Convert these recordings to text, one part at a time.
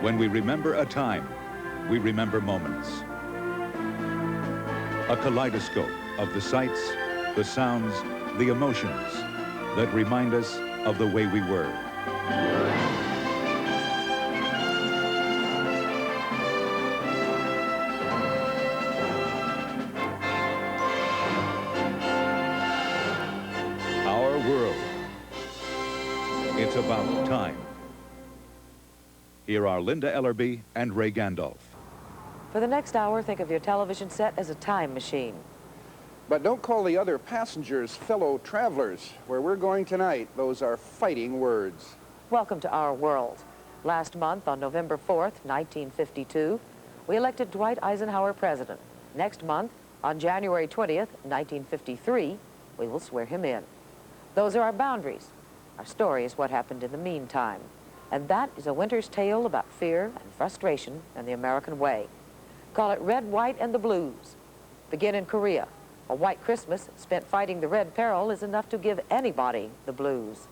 When we remember a time, we remember moments. A kaleidoscope of the sights, the sounds, the emotions that remind us of the way we were. Our world. It's about time. Here are Linda Ellerbee and Ray Gandolf. For the next hour, think of your television set as a time machine. But don't call the other passengers fellow travelers. Where we're going tonight, those are fighting words. Welcome to our world. Last month, on November 4th, 1952, we elected Dwight Eisenhower president. Next month, on January 20th, 1953, we will swear him in. Those are our boundaries. Our story is what happened in the meantime. And that is a winter's tale about fear and frustration and the American way. Call it Red, White, and the Blues. Begin in Korea. A white Christmas spent fighting the Red Peril is enough to give anybody the blues.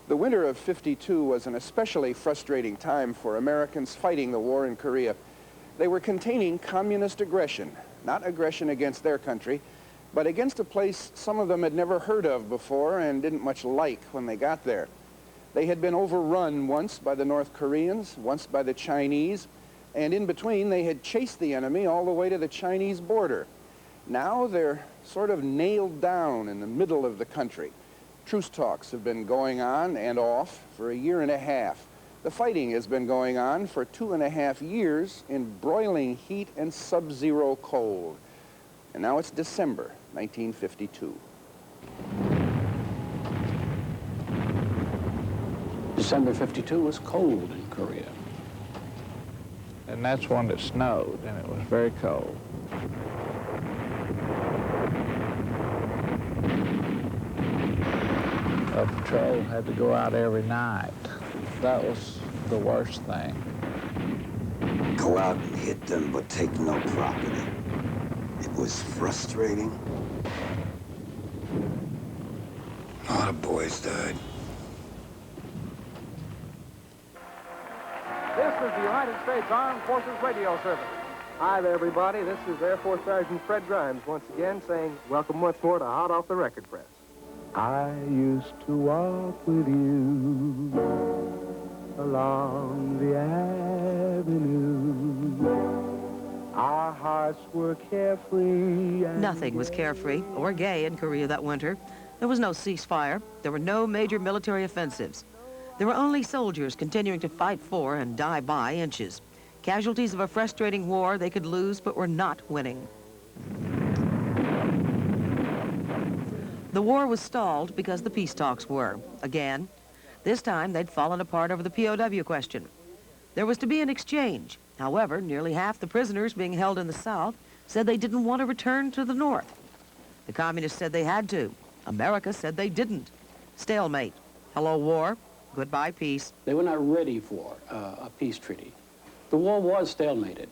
The winter of '52 was an especially frustrating time for Americans fighting the war in Korea. They were containing communist aggression, not aggression against their country, but against a place some of them had never heard of before and didn't much like when they got there. They had been overrun once by the North Koreans, once by the Chinese, and in between they had chased the enemy all the way to the Chinese border. Now they're sort of nailed down in the middle of the country. Truce talks have been going on and off for a year and a half. The fighting has been going on for 2.5 years in broiling heat and sub-zero cold. And now it's December 1952. December '52 was cold in Korea. And that's when it snowed, and it was very cold. A patrol had to go out every night. That was the worst thing. Go out and hit them, but take no property. It was frustrating. A lot of boys died. This is the United States Armed Forces Radio Service. Hi there, everybody. This is Air Force Sergeant Fred Grimes once again saying welcome once more to Hot Off the Record Press. I used to walk with you along the avenue. Our hearts were carefree. Nothing was carefree or gay in Korea that winter. There was no ceasefire. There were no major military offensives. There were only soldiers continuing to fight for and die by inches. Casualties of a frustrating war they could lose but were not winning. The war was stalled because the peace talks were, again. This time they'd fallen apart over the POW question. There was to be an exchange. However, nearly half the prisoners being held in the South said they didn't want to return to the North. The communists said they had to. America said they didn't. Stalemate. Hello, war. Goodbye, peace. They were not ready for a peace treaty. The war was stalemated.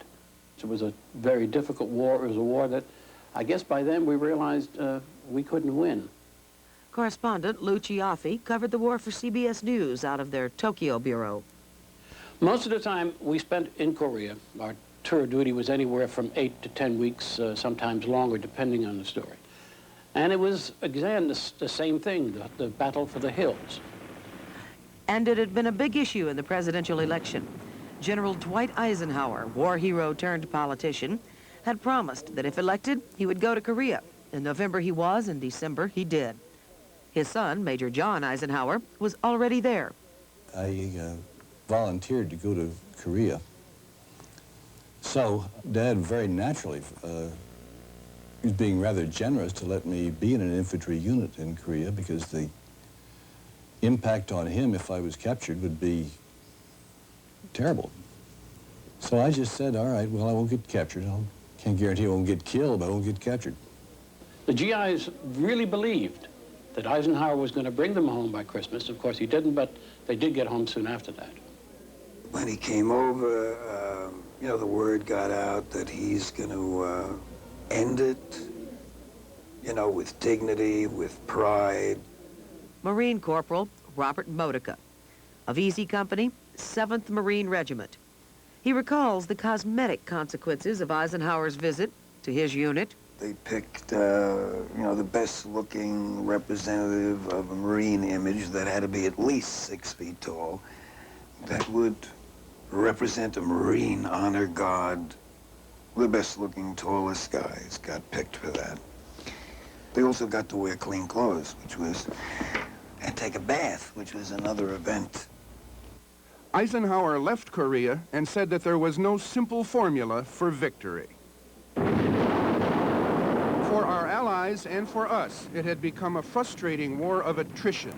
It was a very difficult war. It was a war that, I guess by then we realized we couldn't win. Correspondent Lou Chiaffi covered the war for CBS News out of their Tokyo bureau. Most of the time we spent in Korea, our tour duty was anywhere from 8 to 10 weeks, sometimes longer, depending on the story. And it was, again, the same thing, the battle for the hills. And it had been a big issue in the presidential election. General Dwight Eisenhower, war hero turned politician, had promised that if elected, he would go to Korea. In November he was, in December he did. His son, Major John Eisenhower, was already there. I volunteered to go to Korea. So Dad very naturally was being rather generous to let me be in an infantry unit in Korea because the impact on him if I was captured would be terrible. So I just said, all right, well, I won't get captured. I can't guarantee I won't get killed, but I won't get captured. The GIs really believed that Eisenhower was going to bring them home by Christmas. Of course, he didn't, but they did get home soon after that. When he came over, you know, the word got out that he's going to end it, you know, with dignity, with pride. Marine Corporal Robert Modica of Easy Company, 7th Marine Regiment. He recalls the cosmetic consequences of Eisenhower's visit to his unit. They picked, you know, the best-looking representative of a Marine image that had to be at least 6 feet tall, that would represent a Marine honor guard. The best-looking, tallest guys got picked for that. They also got to wear clean clothes, and take a bath, which was another event. Eisenhower left Korea and said that there was no simple formula for victory. For our allies and for us, it had become a frustrating war of attrition.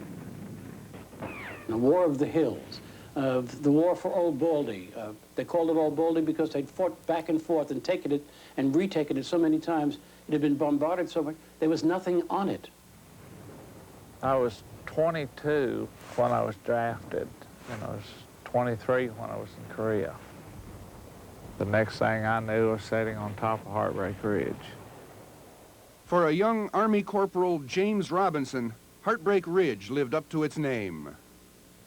The War of the Hills, the War for Old Baldy. They called it Old Baldy because they'd fought back and forth and taken it and retaken it so many times. It had been bombarded so much, there was nothing on it. I was 22 when I was drafted, and I was 23 when I was in Korea. The next thing I knew, I was sitting on top of Heartbreak Ridge. For a young Army Corporal James Robinson, Heartbreak Ridge lived up to its name.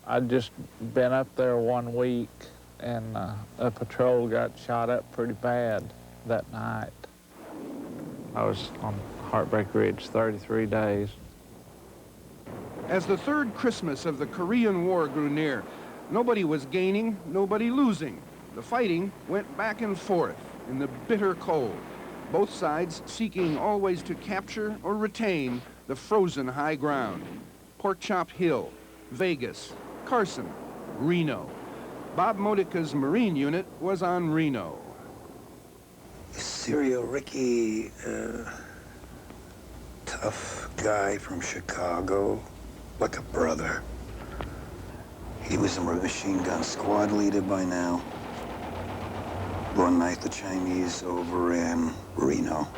I'd just been up there 1 week, and a patrol got shot up pretty bad that night. I was on Heartbreak Ridge 33 days. As the third Christmas of the Korean War grew near, nobody was gaining, nobody losing. The fighting went back and forth in the bitter cold, both sides seeking always to capture or retain the frozen high ground. Pork Chop Hill, Vegas, Carson, Reno. Bob Modica's Marine unit was on Reno. Serial Ricky, tough guy from Chicago, like a brother. He was a machine gun squad leader by now. One night the Chinese overran Reno.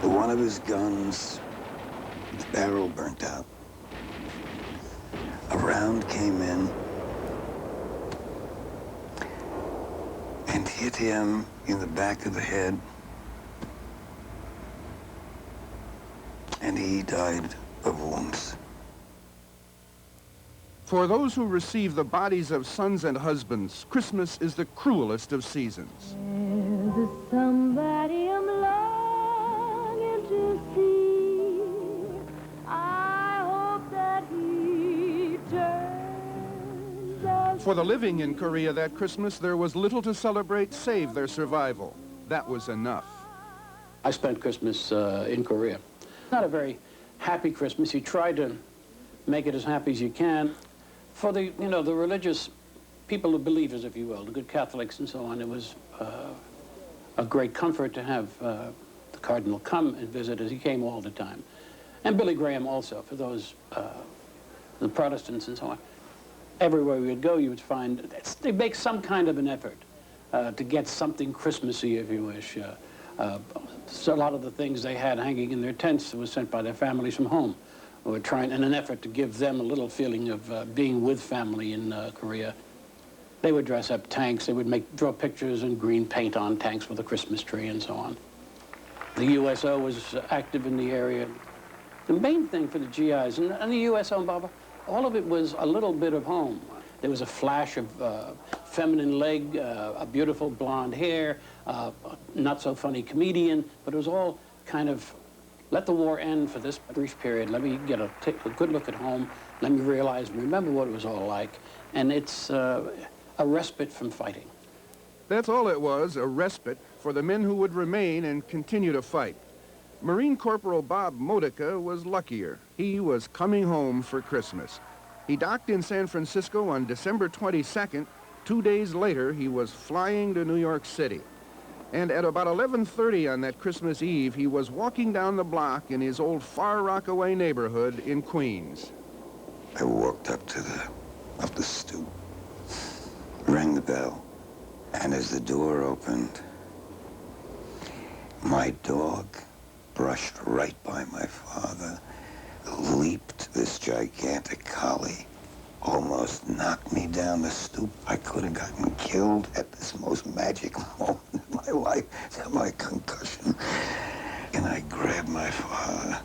One of his guns, the barrel burnt out. A round came in and hit him in the back of the head, and he died of wounds. For those who receive the bodies of sons and husbands, Christmas is the cruelest of seasons. There's somebody I'm longing to see. I hope that he turns out. For the living in Korea that Christmas, there was little to celebrate save their survival. That was enough. I spent Christmas in Korea. Not a very happy Christmas. You try to make it as happy as you can. For the, you know, the religious people, the believers, if you will, the good Catholics and so on, it was a great comfort to have the Cardinal come and visit, as he came all the time. And Billy Graham also, for those, the Protestants and so on. Everywhere we would go, you would find, they make some kind of an effort to get something Christmassy, if you wish. So a lot of the things they had hanging in their tents was sent by their families from home. We were trying, in an effort to give them a little feeling of being with family in Korea. They would dress up tanks. They would draw pictures and green paint on tanks with a Christmas tree and so on. The USO was active in the area. The main thing for the GIs, and the USO, Baba, all of it was a little bit of home. There was a flash of feminine leg, a beautiful blonde hair, a not so funny comedian, but it was all kind of, let the war end for this brief period. Let me take a good look at home. Let me realize, remember what it was all like. And it's a respite from fighting. That's all it was, a respite for the men who would remain and continue to fight. Marine Corporal Bob Modica was luckier. He was coming home for Christmas. He docked in San Francisco on December 22nd. 2 days later, he was flying to New York City. And at about 11:30 on that Christmas Eve, he was walking down the block in his old Far Rockaway neighborhood in Queens. I walked up the stoop, rang the bell, and as the door opened, my dog brushed right by my father, leaped this gigantic collie, almost knocked me down the stoop. I could have gotten killed at this most magic moment in my life, my concussion. And I grabbed my father.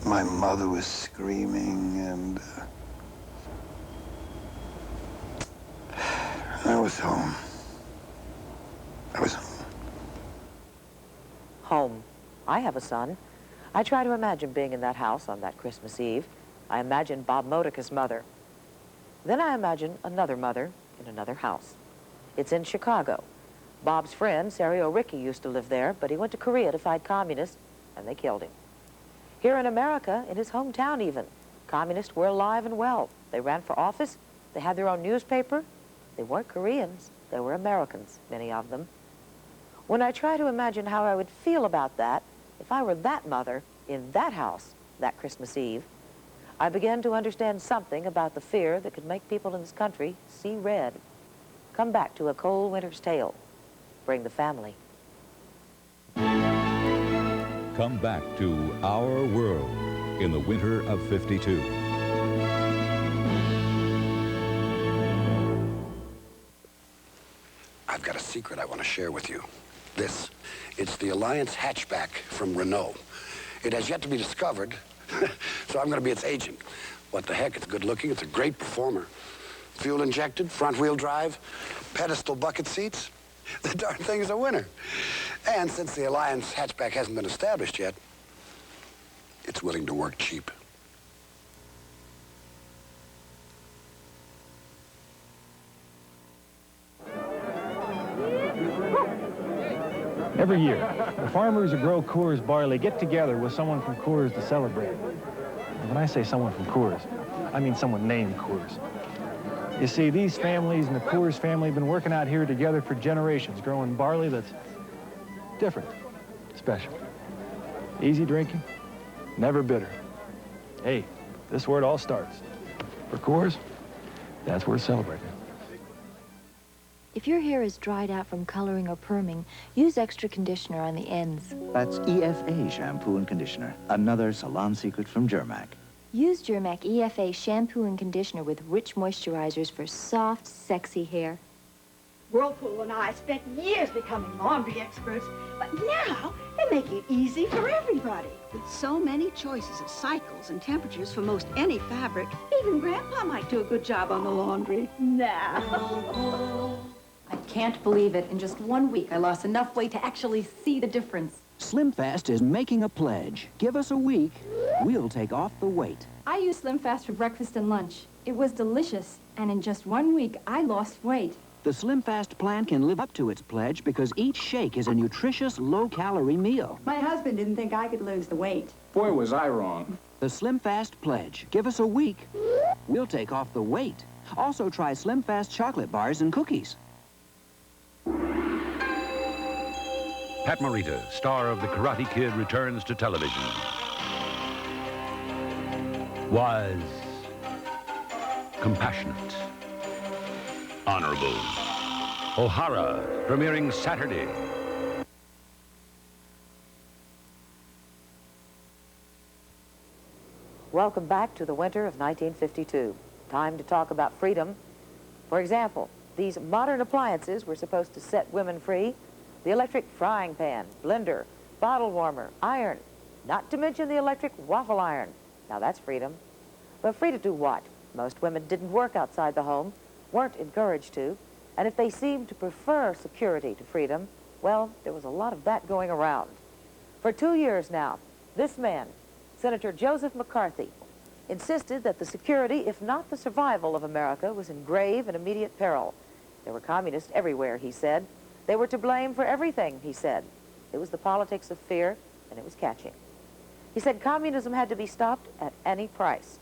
My mother was screaming, and I was home. I was home. Home. I have a son. I try to imagine being in that house on that Christmas Eve. I imagine Bob Modica's mother. Then I imagine another mother in another house. It's in Chicago. Bob's friend, Serio Ricky, used to live there, but he went to Korea to fight communists, and they killed him. Here in America, in his hometown even, communists were alive and well. They ran for office. They had their own newspaper. They weren't Koreans. They were Americans, many of them. When I try to imagine how I would feel about that, if I were that mother in that house that Christmas Eve, I began to understand something about the fear that could make people in this country see red. Come back to A Cold Winter's Tale. Bring the family. Come back to our world in the winter of '52. I've got a secret I want to share with you. It's the Alliance hatchback from Renault. It has yet to be discovered, so I'm going to be its agent. What the heck, it's good looking, it's a great performer. Fuel injected, front wheel drive, pedestal bucket seats. The darn thing is a winner. And since the Alliance hatchback hasn't been established yet, it's willing to work cheap. Every year, the farmers who grow Coors barley get together with someone from Coors to celebrate. And when I say someone from Coors, I mean someone named Coors. You see, these families and the Coors family have been working out here together for generations, growing barley that's different, special. Easy drinking, never bitter. Hey, this is where it all starts. For Coors, that's where it's celebrating. If your hair is dried out from coloring or perming, use extra conditioner on the ends. That's EFA shampoo and conditioner, another salon secret from Germac. Use Germac EFA shampoo and conditioner with rich moisturizers for soft, sexy hair. Whirlpool and I spent years becoming laundry experts, but now they make it easy for everybody. With so many choices of cycles and temperatures for most any fabric, even Grandpa might do a good job on the laundry. Now. I can't believe it. In just 1 week, I lost enough weight to actually see the difference. SlimFast is making a pledge. Give us a week, we'll take off the weight. I used SlimFast for breakfast and lunch. It was delicious, and in just 1 week, I lost weight. The SlimFast plan can live up to its pledge because each shake is a nutritious, low-calorie meal. My husband didn't think I could lose the weight. Boy, was I wrong. The SlimFast pledge. Give us a week, we'll take off the weight. Also try SlimFast chocolate bars and cookies. Pat Morita, star of The Karate Kid, returns to television. Was compassionate, honorable. O'Hara, premiering Saturday. Welcome back to the winter of 1952. Time to talk about freedom. For example, these modern appliances were supposed to set women free. The electric frying pan, blender, bottle warmer, iron, not to mention the electric waffle iron. Now that's freedom. But free to do what? Most women didn't work outside the home, weren't encouraged to, and if they seemed to prefer security to freedom, well, there was a lot of that going around. For 2 years now, this man, Senator Joseph McCarthy, insisted that the security, if not the survival of America, was in grave and immediate peril. There were communists everywhere, he said. They were to blame for everything, he said. It was the politics of fear, and it was catching. He said communism had to be stopped at any price.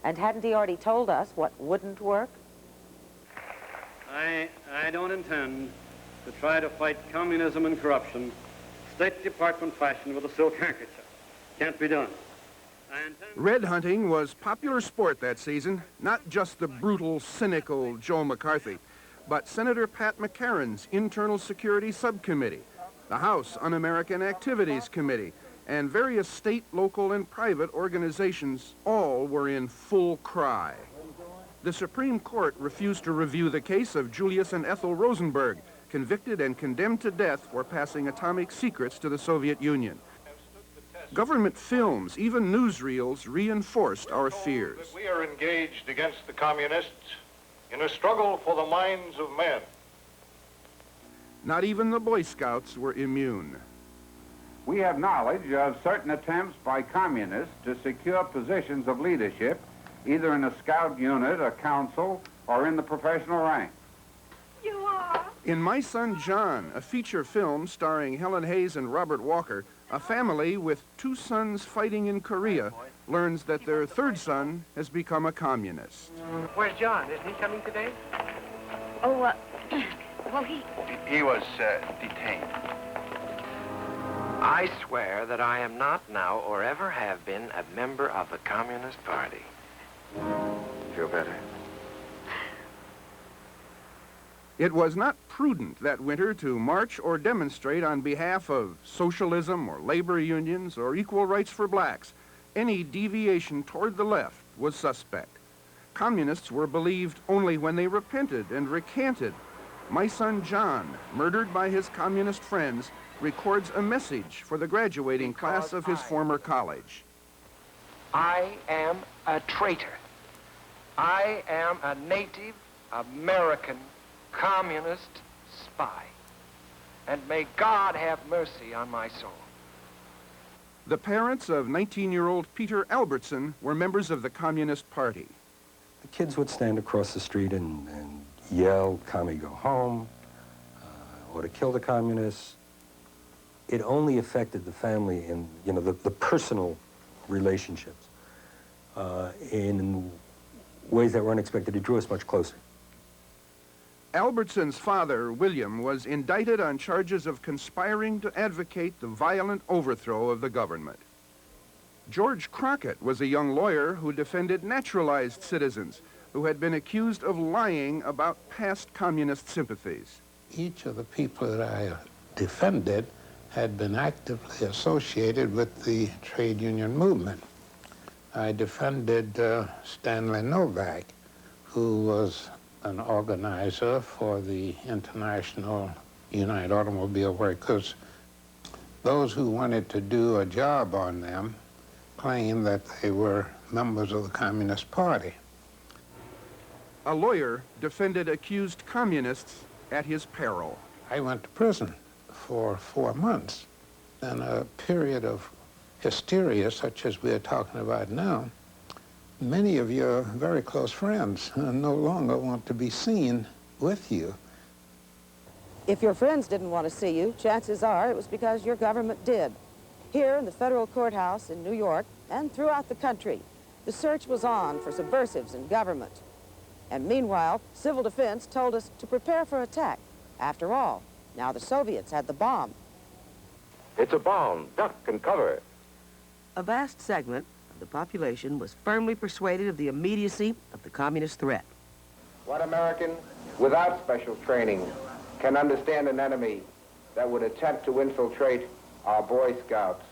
And hadn't he already told us what wouldn't work? I don't intend to try to fight communism and corruption State Department fashion with a silk handkerchief. Can't be done. Red hunting was popular sport that season, not just the brutal, cynical Joe McCarthy, but Senator Pat McCarran's Internal Security Subcommittee, the House Un-American Activities Committee, and various state, local, and private organizations all were in full cry. The Supreme Court refused to review the case of Julius and Ethel Rosenberg, convicted and condemned to death for passing atomic secrets to the Soviet Union. Government films, even newsreels, reinforced our fears. We are engaged against the communists in a struggle for the minds of men. Not even the Boy Scouts were immune. We have knowledge of certain attempts by communists to secure positions of leadership, either in a scout unit, a council, or in the professional ranks. You are? In My Son John, a feature film starring Helen Hayes and Robert Walker, a family with 2 sons fighting in Korea learns that their 3rd son has become a communist. Where's John? Isn't he coming today? Oh, well, He was detained. I swear that I am not now or ever have been a member of the Communist Party. Feel better? It was not prudent that winter to march or demonstrate on behalf of socialism or labor unions or equal rights for blacks. Any deviation toward the left was suspect. Communists were believed only when they repented and recanted. My son John, murdered by his communist friends, records a message for the graduating class of his former college. I am a traitor. I am a Native American communist spy. And may God have mercy on my soul. The parents of 19-year-old Peter Albertson were members of the Communist Party. The kids would stand across the street and yell, "Commie, go home," or to kill the communists. It only affected the family and, you know, the personal relationships in ways that were unexpected. It drew us much closer. Albertson's father, William, was indicted on charges of conspiring to advocate the violent overthrow of the government. George Crockett was a young lawyer who defended naturalized citizens who had been accused of lying about past communist sympathies. Each of the people that I defended had been actively associated with the trade union movement. I defended Stanley Novak, who was an organizer for the International United Automobile Workers. Those who wanted to do a job on them claimed that they were members of the Communist Party. A lawyer defended accused communists at his peril. I went to prison for 4 months. In a period of hysteria such as we're talking about now, many of your very close friends no longer want to be seen with you. If your friends didn't want to see you, chances are it was because your government did. Here in the federal courthouse in New York and throughout the country, the search was on for subversives in government. And meanwhile, civil defense told us to prepare for attack. After all, now the Soviets had the bomb. It's a bomb. Duck and cover. A vast segment of the population was firmly persuaded of the immediacy of the communist threat. What American, without special training, can understand an enemy that would attempt to infiltrate our Boy Scouts?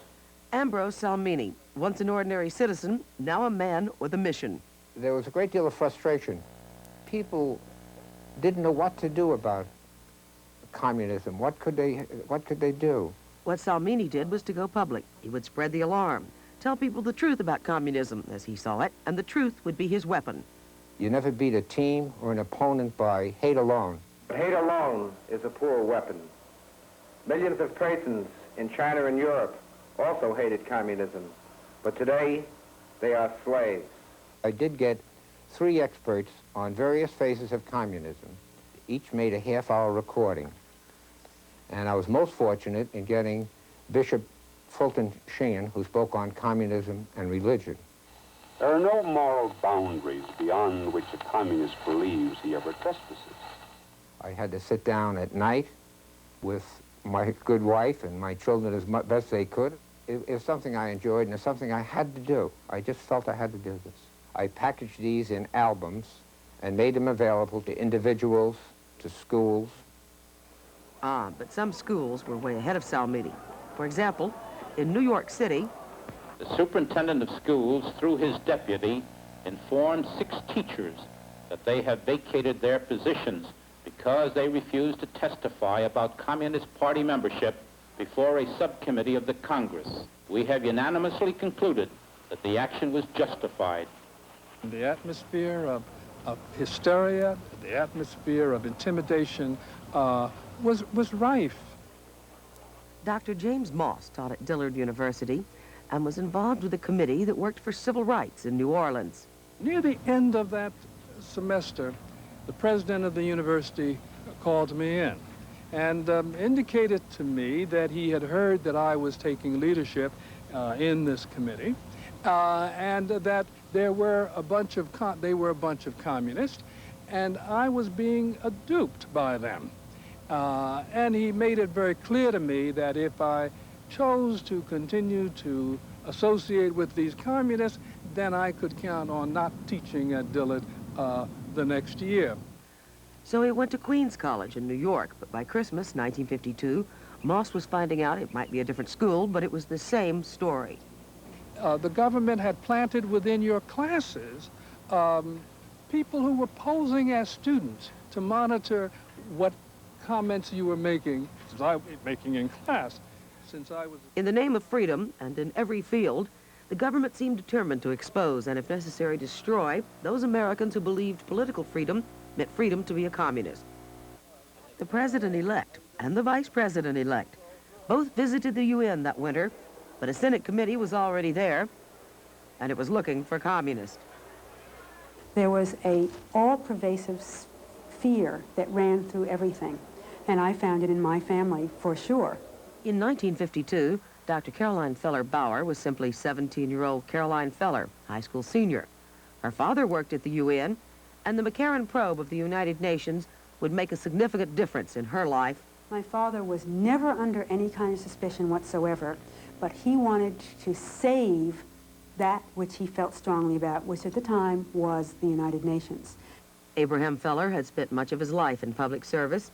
Ambrose Salmini, once an ordinary citizen, now a man with a mission. There was a great deal of frustration. People didn't know what to do about communism. What could they do? What Salmini did was to go public. He would spread the alarm, tell people the truth about communism as he saw it, and the truth would be his weapon. You never beat a team or an opponent by hate alone. But hate alone is a poor weapon. Millions of persons in China and Europe also hated communism, but today they are slaves. I did get 3 experts on various phases of communism. Each made a half-hour recording. And I was most fortunate in getting Bishop Fulton Sheen, who spoke on communism and religion. There are no moral boundaries beyond which a communist believes he ever trespasses. I had to sit down at night with my good wife and my children as best they could. It was something I enjoyed, and it's something I had to do. I just felt I had to do this. I packaged these in albums and made them available to individuals, to schools. But some schools were way ahead of Salmini. For example, in New York City, the superintendent of schools, through his deputy, informed 6 teachers that they have vacated their positions because they refused to testify about Communist Party membership before a subcommittee of the Congress. We have unanimously concluded that the action was justified. The atmosphere of hysteria, the atmosphere of intimidation was rife. Dr. James Moss taught at Dillard University and was involved with a committee that worked for civil rights in New Orleans. Near the end of that semester, the president of the university called me in and indicated to me that he had heard that I was taking leadership in this committee, and that they were a bunch of communists, and I was being duped by them. And he made it very clear to me that if I chose to continue to associate with these communists, then I could count on not teaching at Dillard the next year. So he went to Queens College in New York, but by Christmas 1952, Moss was finding out it might be a different school, but it was the same story. The government had planted within your classes people who were posing as students to monitor what comments you were making, since I was making in class. In the name of freedom, and in every field, the government seemed determined to expose and, if necessary, destroy those Americans who believed political freedom meant freedom to be a communist. The president-elect and the vice president-elect both visited the UN that winter, but a Senate committee was already there, and it was looking for communists. There was an all-pervasive fear that ran through everything, and I found it in my family for sure. In 1952, Dr. Caroline Feller Bauer was simply 17-year-old Caroline Feller, high school senior. Her father worked at the UN, and the McCarran probe of the United Nations would make a significant difference in her life. My father was never under any kind of suspicion whatsoever, but he wanted to save that which he felt strongly about, which at the time was the United Nations. Abraham Feller had spent much of his life in public service.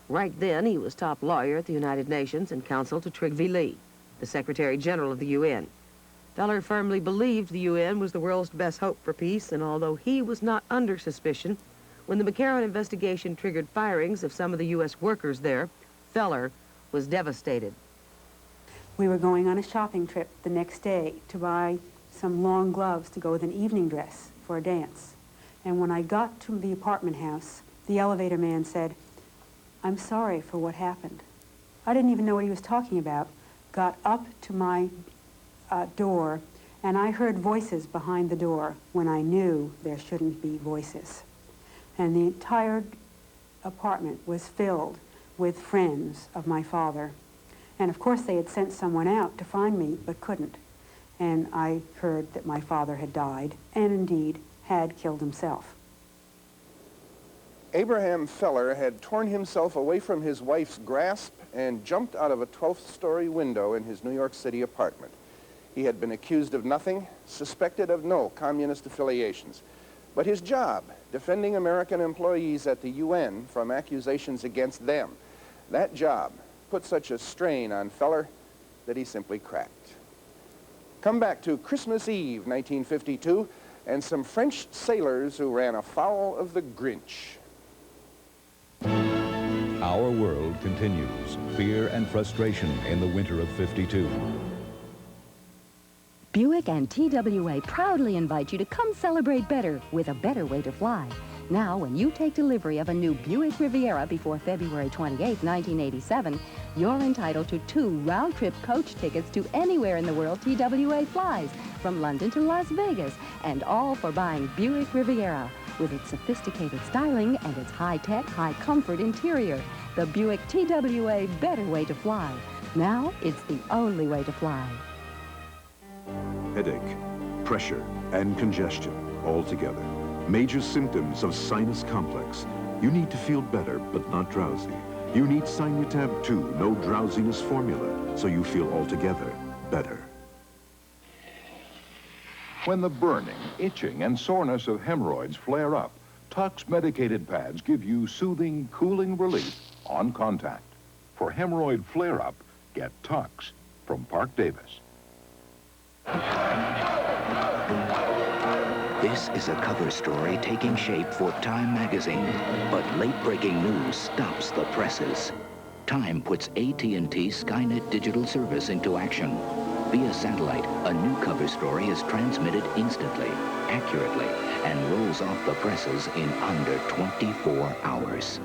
Right then, he was top lawyer at the United Nations and counsel to Trygve Lie, the Secretary General of the UN. Feller firmly believed the UN was the world's best hope for peace, and although he was not under suspicion, when the McCarran investigation triggered firings of some of the U.S. workers there, Feller was devastated. We were going on a shopping trip the next day to buy some long gloves to go with an evening dress for a dance. And when I got to the apartment house, the elevator man said, "I'm sorry for what happened." I didn't even know what he was talking about. Got up to my door, and I heard voices behind the door when I knew there shouldn't be voices. And the entire apartment was filled with friends of my father. And of course they had sent someone out to find me, but couldn't. And I heard that my father had died, and indeed had killed himself. Abraham Feller had torn himself away from his wife's grasp and jumped out of a 12th-story window in his New York City apartment. He had been accused of nothing, suspected of no communist affiliations. But his job, defending American employees at the UN from accusations against them, that job put such a strain on Feller that he simply cracked. Come back to Christmas Eve, 1952, and some French sailors who ran afoul of the Grinch. Our world continues. Fear and frustration in the winter of '52. Buick and TWA proudly invite you to come celebrate better with a better way to fly. Now, when you take delivery of a new Buick Riviera before February 28, 1987, you're entitled to 2 round-trip coach tickets to anywhere in the world TWA flies, from London to Las Vegas, and all for buying Buick Riviera. With its sophisticated styling and its high-tech, high-comfort interior, the Buick TWA better way to fly. Now, it's the only way to fly. Headache, pressure, and congestion all together. Major symptoms of sinus complex. You need to feel better, but not drowsy. You need Sinutab 2 no drowsiness formula, so you feel altogether better. When the burning, itching, and soreness of hemorrhoids flare up, Tux medicated pads give you soothing, cooling relief on contact. For hemorrhoid flare-up, get Tux from Park Davis. This is a cover story taking shape for Time magazine, but late-breaking news stops the presses. Time puts AT&T Skynet digital service into action. Via satellite, a new cover story is transmitted instantly, accurately, and rolls off the presses in under 24 hours.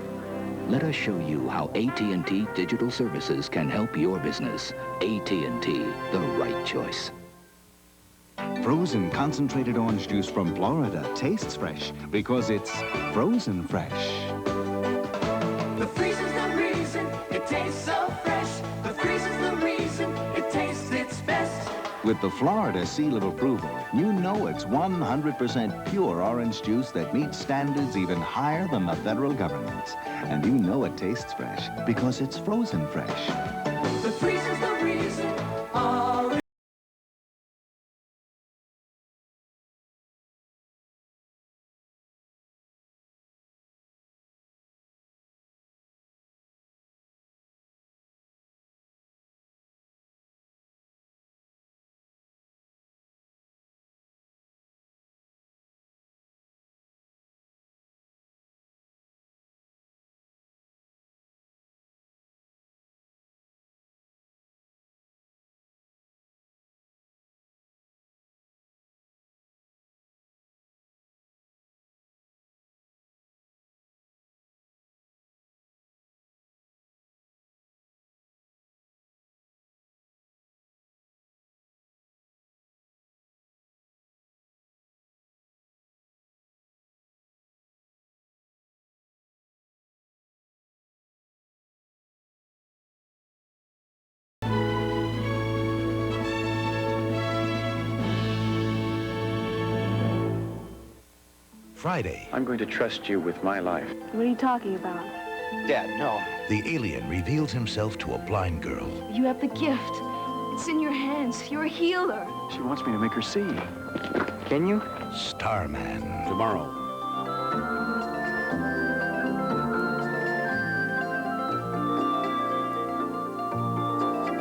Let us show you how AT&T Digital Services can help your business. AT&T, the right choice. Frozen concentrated orange juice from Florida tastes fresh because it's frozen fresh. The freezer's the reason it tastes so fresh. The freezer's the reason it tastes its best. With the Florida seal of approval, you know it's 100% pure orange juice that meets standards even higher than the federal government's. And you know it tastes fresh because it's frozen fresh. The freezer's the reason. Orange. Friday. I'm going to trust you with my life. What are you talking about? Dad, no. The alien reveals himself to a blind girl. You have the gift. It's in your hands. You're a healer. She wants me to make her see. Can you? Starman. Tomorrow.